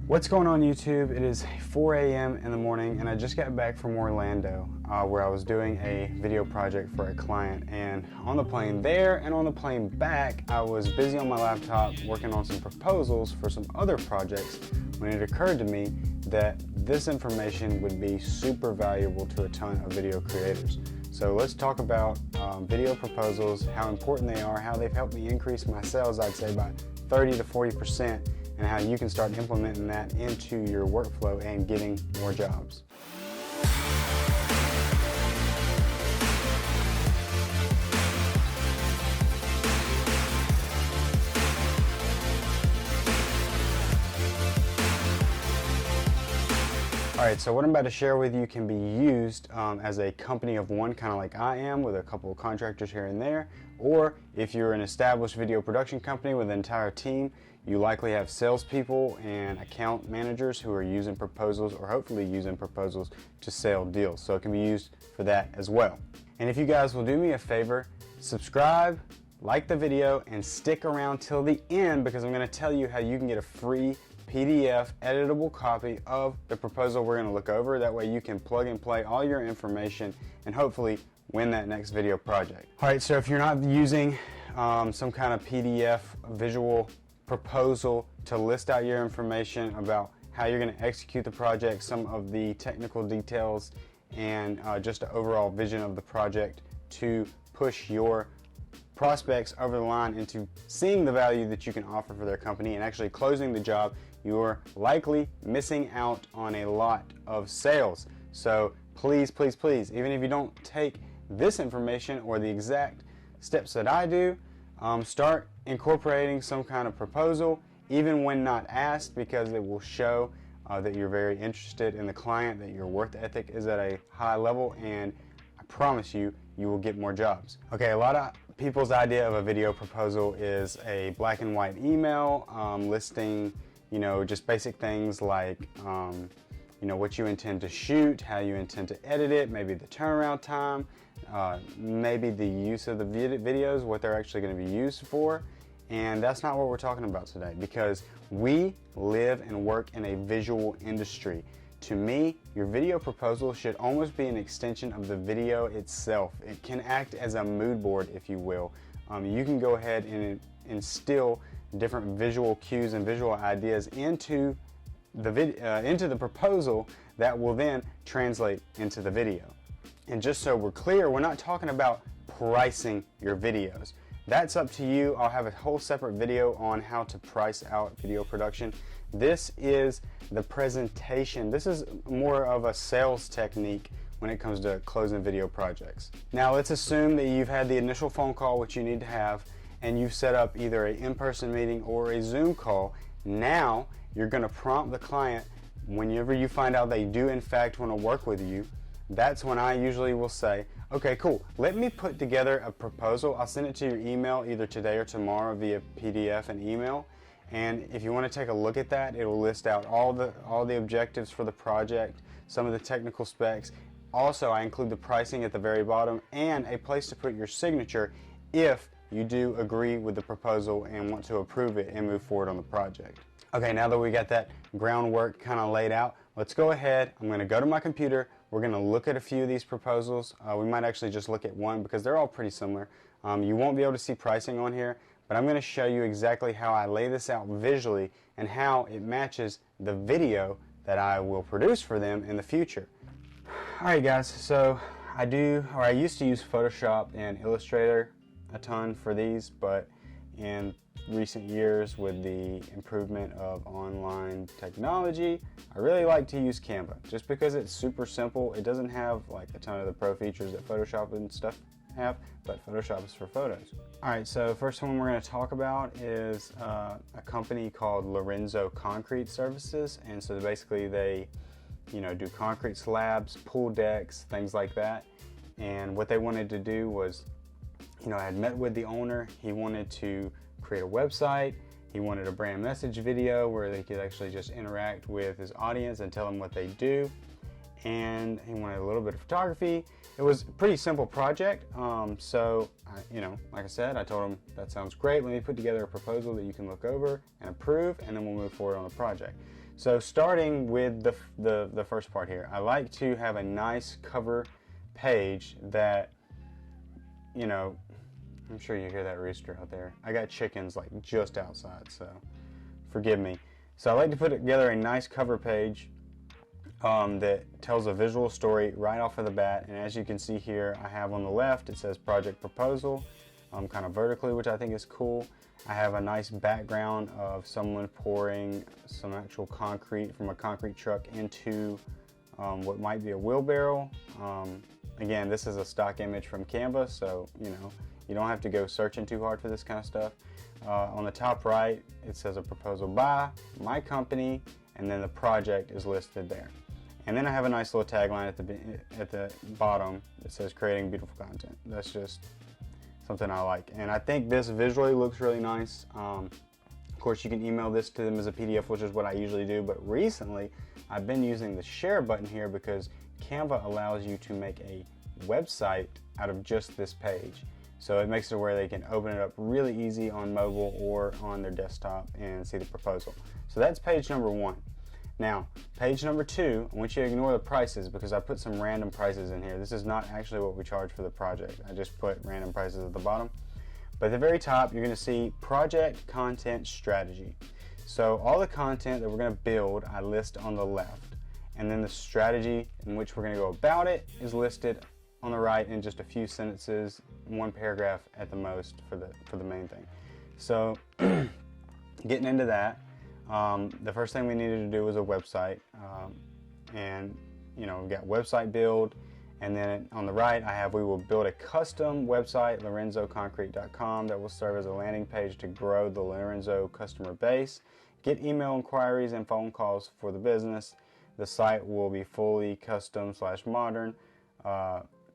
What's going on YouTube? It is 4 a.m. in the morning and I just got back from Orlando where I was doing a video project for a client, and on the plane there and on the plane back I was busy on my laptop working on some proposals for some other projects when it occurred to me that this information would be super valuable to a ton of video creators. So let's talk about video proposals, how important they are, how they've helped me increase my sales, I'd say by 30 to 40%, and how you can start implementing that into your workflow and getting more jobs. Alright, so what I'm about to share with you can be used as a company of one, kind of like I am, with a couple of contractors here and there, or if you're an established video production company with an entire team, you likely have salespeople and account managers who are using proposals, or hopefully using proposals to sell deals. So it can be used for that as well. And if you guys will do me a favor, subscribe, like the video, and stick around till the end, because I'm going to tell you how you can get a free PDF editable copy of the proposal we're going to look over. That way you can plug and play all your information and hopefully win that next video project. Alright, so if you're not using some kind of PDF visual proposal to list out your information about how you're going to execute the project, some of the technical details, and just the overall vision of the project to push your prospects over the line into seeing the value that you can offer for their company and actually closing the job, you're likely missing out on a lot of sales. So please, please, please, even if you don't take this information or the exact steps that I do, start incorporating some kind of proposal, even when not asked, because it will show that you're very interested in the client, that your work ethic is at a high level, and I promise you, you will get more jobs. Okay, a lot of people's idea of a video proposal is a black and white email listing, just basic things like, what you intend to shoot, how you intend to edit it, maybe the turnaround time, maybe the use of the videos, what they're actually going to be used for. And that's not what we're talking about today, because we live and work in a visual industry. To me, your video proposal should almost be an extension of the video itself. It can act as a mood board, if you will. You can go ahead and instill different visual cues and visual ideas into the proposal that will then translate into the video. And just so we're clear, we're not talking about pricing your videos. That's up to you. I'll have a whole separate video on how to price out video production. This is the presentation. This is more of a sales technique when it comes to closing video projects. Now let's assume that you've had the initial phone call, which you need to have, and you've set up either an in-person meeting or a Zoom call. Now you're going to prompt the client whenever you find out they do in fact want to work with you. That's when I usually will say, okay, cool, let me put together a proposal. I'll send it to your email either today or tomorrow via PDF and email. And if you want to take a look at that, it will list out all the objectives for the project, some of the technical specs. Also, I include the pricing at the very bottom and a place to put your signature if you do agree with the proposal and want to approve it and move forward on the project. Okay, now that we got that groundwork kind of laid out, let's go ahead. I'm going to go to my computer. We're going to look at a few of these proposals. We might actually just look at one because they're all pretty similar. You won't be able to see pricing on here, but I'm going to show you exactly how I lay this out visually and how it matches the video that I will produce for them in the future. Alright guys, so I used to use Photoshop and Illustrator a ton for these, but in recent years with the improvement of online technology, I really like to use Canva just because it's super simple. It doesn't have like a ton of the pro features that Photoshop and stuff have, but Photoshop is for photos. Alright, so first one we're going to talk about is a company called Lorenzo Concrete Services, and so basically they do concrete slabs, pool decks, things like that. And what they wanted to do was, I had met with the owner. He wanted to create a website. He wanted a brand message video where they could actually just interact with his audience and tell them what they do. And he wanted a little bit of photography. It was a pretty simple project. So, like I said, I told him that sounds great. Let me put together a proposal that you can look over and approve, and then we'll move forward on the project. So starting with the first part here, I like to have a nice cover page that, you know, I'm sure you hear that rooster out there. I got chickens like just outside, so forgive me. So I like to put together a nice cover page that tells a visual story right off of the bat. And as you can see here, I have on the left, it says project proposal, kind of vertically, which I think is cool. I have a nice background of someone pouring some actual concrete from a concrete truck into what might be a wheelbarrow. Again, this is a stock image from Canva, so you know, you don't have to go searching too hard for this kind of stuff. On the top right, it says a proposal by my company, and then the project is listed there. And then I have a nice little tagline at the bottom that says creating beautiful content. That's just something I like. And I think this visually looks really nice. Of course, you can email this to them as a PDF, which is what I usually do. But recently, I've been using the share button here because Canva allows you to make a website out of just this page. So it makes it where they can open it up really easy on mobile or on their desktop and see the proposal. So that's page number 1. Now, page number 2, I want you to ignore the prices because I put some random prices in here. This is not actually what we charge for the project. I just put random prices at the bottom. But at the very top, you're going to see project content strategy. So all the content that we're going to build, I list on the left. And then the strategy in which we're going to go about it is listed on the right in just a few sentences, 1 paragraph at the most for the main thing. So getting into that, the first thing we needed to do was a website, and you know, we've got website build, and then on the right I have we will build a custom website, lorenzoconcrete.com, that will serve as a landing page to grow the Lorenzo customer base, get email inquiries and phone calls for the business. The site will be fully custom / modern,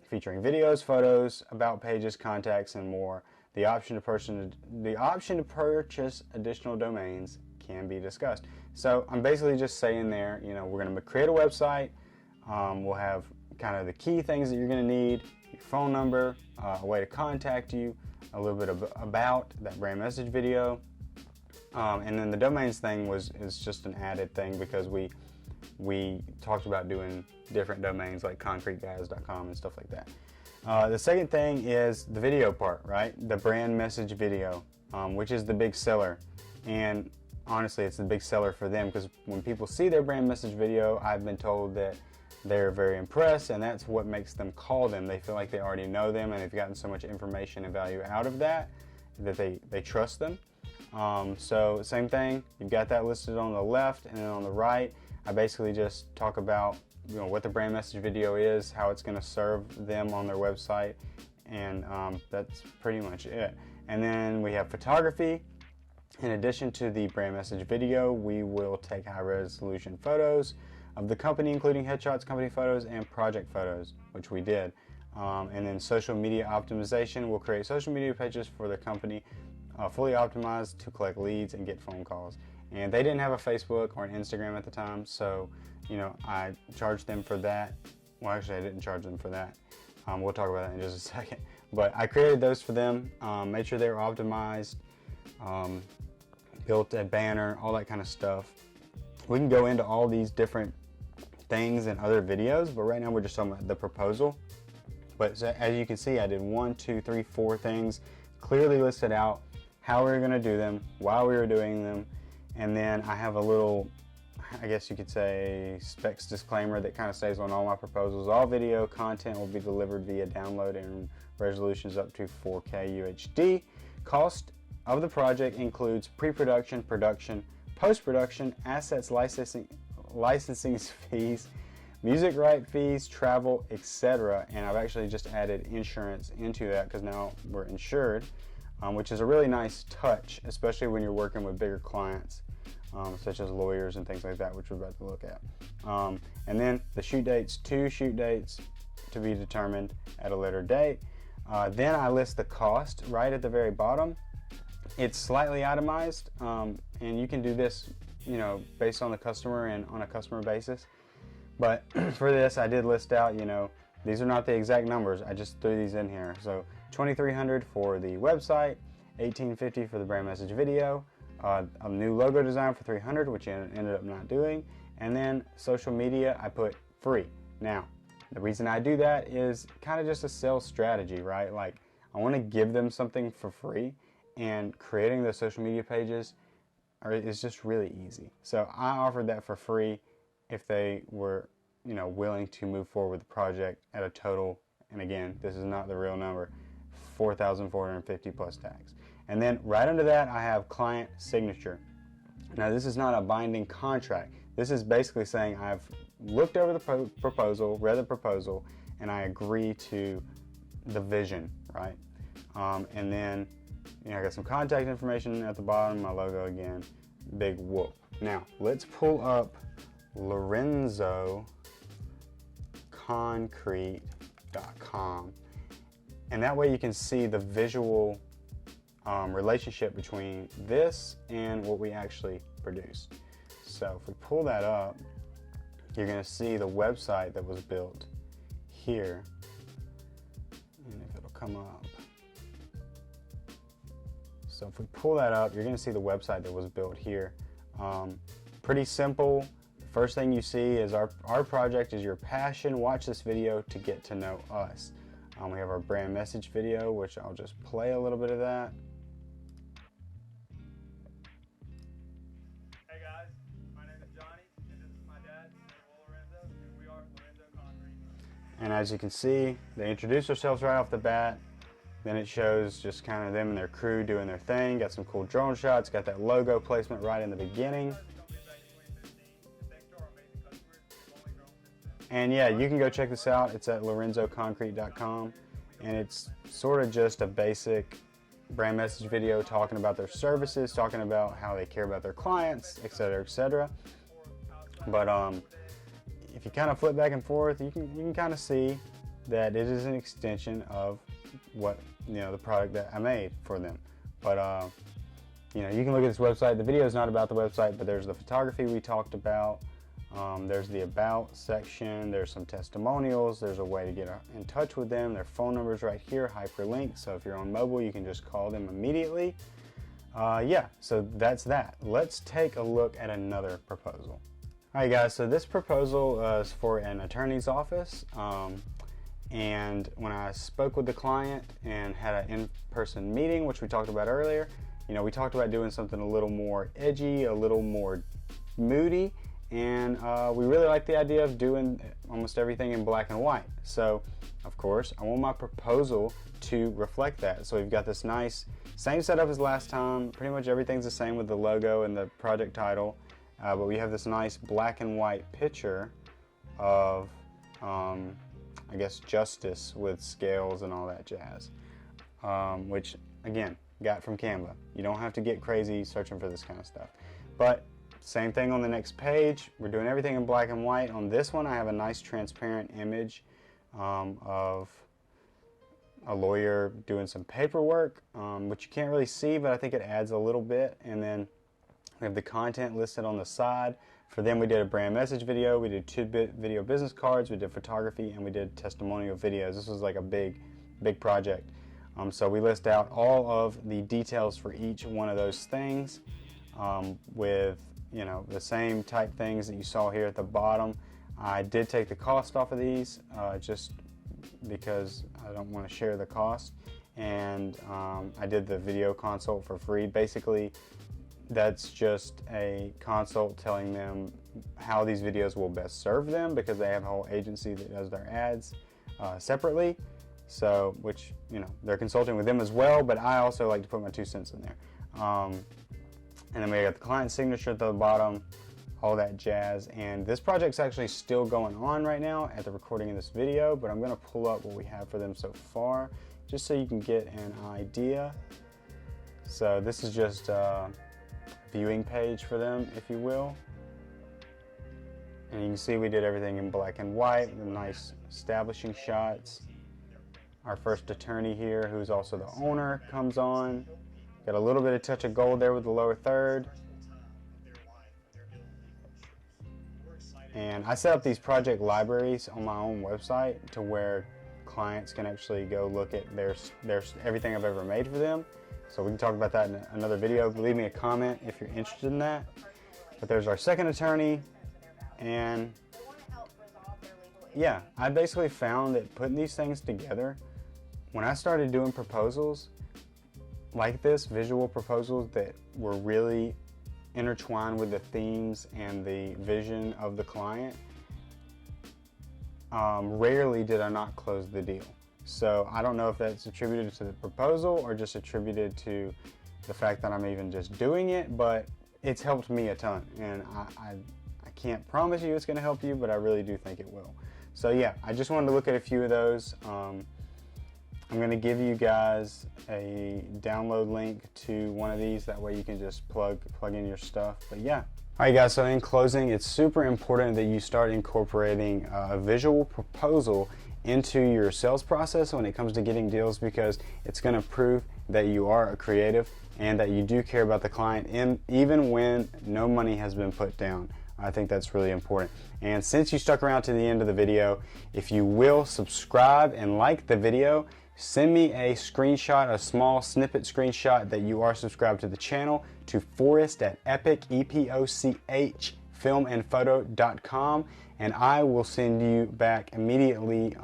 featuring videos, photos, about pages, contacts, and more. The option to purchase additional domains can be discussed. So I'm basically just saying there, you know, we're going to create a website. We'll have kind of the key things that you're going to need: your phone number, a way to contact you, a little bit about that brand message video, and then the domains thing is just an added thing because we talked about doing different domains like concreteguys.com and stuff like that. The second thing is the video part, right? The brand message video, which is the big seller. And honestly, it's the big seller for them because when people see their brand message video, I've been told that they're very impressed, and that's what makes them call them. They feel like they already know them, and they've gotten so much information and value out of that they trust them. So same thing, you've got that listed on the left, and then on the right, I basically just talk about, you know, what the brand message video is, how it's going to serve them on their website, and that's pretty much it. And then we have photography. In addition to the brand message video, we will take high resolution photos of the company, including headshots, company photos, and project photos, which we did. And then social media optimization, we'll create social media pages for the company, fully optimized to collect leads and get phone calls. And they didn't have a Facebook or an Instagram at the time, so you know, I charged them for that. Well, actually, I didn't charge them for that. We'll talk about that in just a second. But I created those for them, made sure they were optimized, built a banner, all that kind of stuff. We can go into all these different things in other videos, but right now we're just talking about the proposal. But so, as you can see, I did 1, 2, 3, 4 things, clearly listed out how we were going to do them, why we were doing them, and then I have a little, I guess you could say, specs disclaimer that kind of stays on all my proposals. All video content will be delivered via download and resolutions up to 4K UHD. Cost of the project includes pre-production, production, post-production, assets licensing fees, music right fees, travel, etc. And I've actually just added insurance into that because now we're insured, which is a really nice touch, especially when you're working with bigger clients, such as lawyers and things like that, which we're about to look at. And then the shoot dates, 2 shoot dates to be determined at a later date. Then I list the cost right at the very bottom. It's slightly itemized, and you can do this, you know, based on the customer and on a customer basis. But for this, I did list out, you know, these are not the exact numbers. I just threw these in here. So $2,300 for the website, $1,850 for the brand message video, a new logo design for 300, which I ended up not doing, and then social media I put free. Now, the reason I do that is kind of just a sales strategy, right? Like, I want to give them something for free, and creating those social media pages is just really easy. So I offered that for free if they were, willing to move forward with the project at a total, and again, this is not the real number, 4,450 plus tax. And then right under that, I have client signature. Now, this is not a binding contract. This is basically saying I've looked over the proposal, read the proposal, and I agree to the vision, right? And then, I got some contact information at the bottom, my logo again, big whoop. Now, let's pull up lorenzoconcrete.com, and that way you can see the visual relationship between this and what we actually produced. So if we pull that up, you're going to see the website that was built here, and if it'll come up. So if we pull that up, you're going to see the website that was built here. Pretty simple. First thing you see is our project is your passion. Watch this video to get to know us. We have our brand message video, which I'll just play a little bit of that. Hey guys, my name is Johnny, and this is my dad, Lorenzo, and we are Lorenzo Concrete. And as you can see, they introduce themselves right off the bat. Then it shows just kind of them and their crew doing their thing. Got some cool drone shots. Got that logo placement right in the beginning. And yeah, you can go check this out. It's at lorenzoconcrete.com, and it's sort of just a basic brand message video talking about their services, talking about how they care about their clients, etc., etc. But if you kind of flip back and forth, you can kind of see that it is an extension of what the product that I made for them. But you can look at this website. The video is not about the website, but there's the photography we talked about. There's the about section, there's some testimonials, there's a way to get in touch with them, their phone number's right here, hyperlinked, so if you're on mobile you can just call them immediately. Yeah, so that's that. Let's take a look at another proposal. Alright guys, so this proposal is for an attorney's office, and when I spoke with the client and had an in-person meeting, which we talked about earlier, we talked about doing something a little more edgy, a little more moody, and we really like the idea of doing almost everything in black and white. So, of course, I want my proposal to reflect that. So we've got this nice, same setup as last time. Pretty much everything's the same with the logo and the project title. But we have this nice black and white picture of, I guess, justice with scales and all that jazz. Which, again, got from Canva. You don't have to get crazy searching for this kind of stuff. But same thing on the next page. We're doing everything in black and white. On this one, I have a nice transparent image of a lawyer doing some paperwork, which you can't really see, but I think it adds a little bit. And then we have the content listed on the side. For them, we did a brand message video, we did 2-bit video business cards, we did photography, and we did testimonial videos. This was like a big project. So we list out all of the details for each one of those things with the same type things that you saw here at the bottom. I did take the cost off of these just because I don't want to share the cost, and I did the video consult for free. Basically, that's just a consult telling them how these videos will best serve them, because they have a whole agency that does their ads separately. So, which, they're consulting with them as well, but I also like to put my 2 cents in there. And then we got the client signature at the bottom, all that jazz. And this project's actually still going on right now at the recording of this video, but I'm going to pull up what we have for them so far, just so you can get an idea. So this is just a viewing page for them, if you will. And you can see we did everything in black and white, the nice establishing shots. Our first attorney here, who's also the owner, comes on. Got a little bit of touch of gold there with the lower third. And I set up these project libraries on my own website to where clients can actually go look at their everything I've ever made for them. So we can talk about that in another video. Leave me a comment if you're interested in that. But there's our second attorney, and yeah, I basically found that putting these things together, when I started doing proposals like this, visual proposals that were really intertwined with the themes and the vision of the client, rarely did I not close the deal. So I don't know if that's attributed to the proposal or just attributed to the fact that I'm even just doing it, but it's helped me a ton. And I can't promise you it's going to help you, but I really do think it will. So yeah, I just wanted to look at a few of those. I'm going to give you guys a download link to one of these. That way you can just plug in your stuff. But yeah. Alright guys, so in closing, it's super important that you start incorporating a visual proposal into your sales process when it comes to getting deals, because it's going to prove that you are a creative and that you do care about the client, and even when no money has been put down. I think that's really important. And since you stuck around to the end of the video, if you will subscribe and like the video, send me a screenshot, a small snippet screenshot that you are subscribed to the channel, to Forrest@epoch, EPOCH, filmandphoto.com, and I will send you back immediately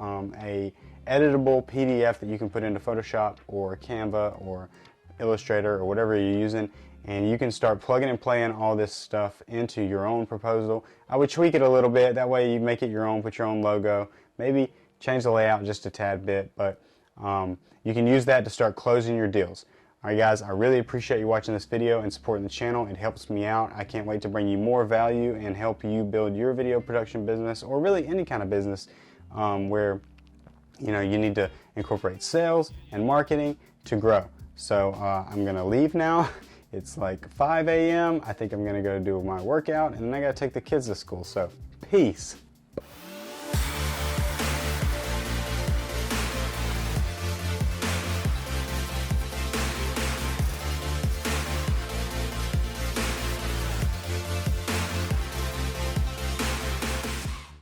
a editable PDF that you can put into Photoshop or Canva or Illustrator or whatever you're using, and you can start plugging and playing all this stuff into your own proposal. I would tweak it a little bit, that way you make it your own, put your own logo, maybe change the layout just a tad bit, but you can use that to start closing your deals. Alright guys, I really appreciate you watching this video and supporting the channel. It helps me out. I can't wait to bring you more value and help you build your video production business, or really any kind of business where you need to incorporate sales and marketing to grow. So I'm going to leave now. It's like 5 a.m. I think I'm going to go do my workout, and then I got to take the kids to school. So peace.